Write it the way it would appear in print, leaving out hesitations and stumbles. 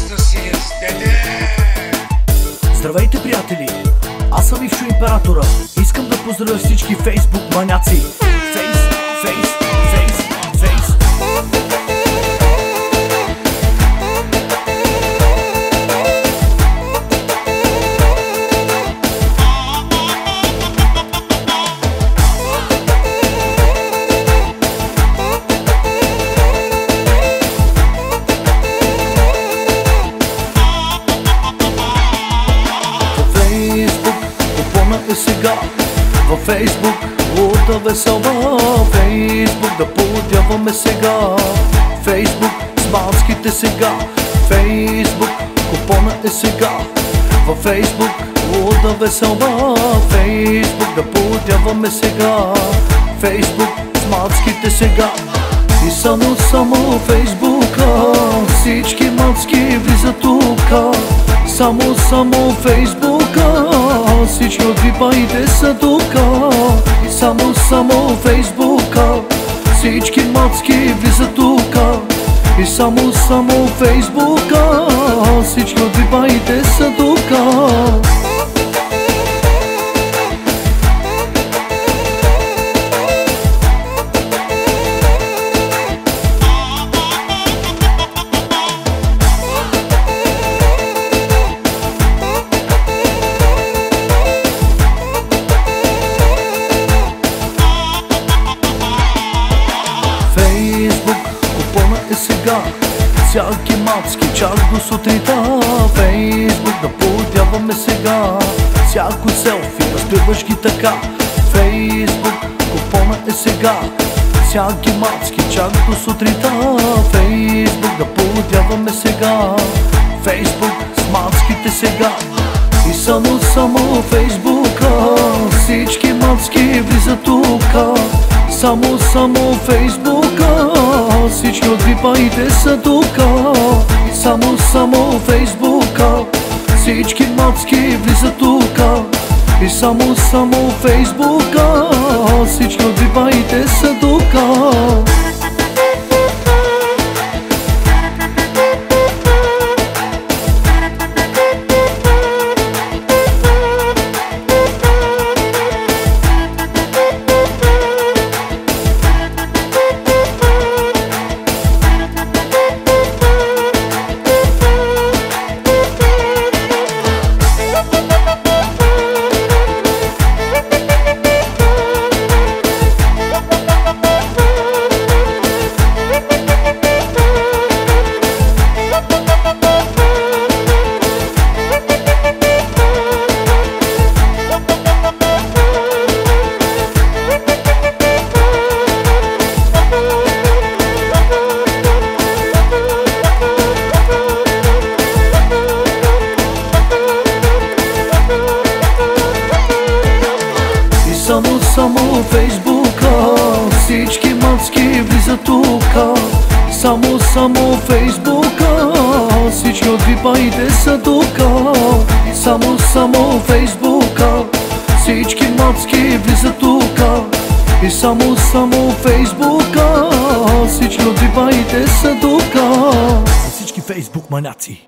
да си естете! Здравейте, приятели! Аз съм Ивчо Императора. Искам да поздравя всички фейсбук маняци. Фейс. Е сега във Фейсбук лута весела. Фейсбук да поудяваме сега. Фейсбук с малските сега. Фейсбук купона е сега. Във Фейсбук лута весела. Фейсбук да поудяваме сега. Фейсбук с малските сега. И само Фейсбука всички мацки влизат тука. Само Фейсбука всички отвипайте са тука. И само Фейсбука всички мацки влизат тука. И само Фейсбука всички отвипайте са тука. Сега всяки мацки чак до сутринта. Фейсбук да поудяваме сега. Всяко селфи разгръбваш ги така. Фейсбук купона е сега. Всяки мацки чак до сутринта. Фейсбук да поудяваме сега. Фейсбук с мацките сега. И само Фейсбука всички мацки влизат тука. Само Фейсбука всички отвипайте са тука. И само Фейсбука всички мацки влизат тука. И само Фейсбука всички отвипайте са тука. Само Фейсбука всички мацки влизат тука. Само Фейсбука всички отвипайте са тука. Само Фейсбука всички мацки влизат тука. И само Фейсбука всички отвипайте са тука. За всички фейсбук маняци.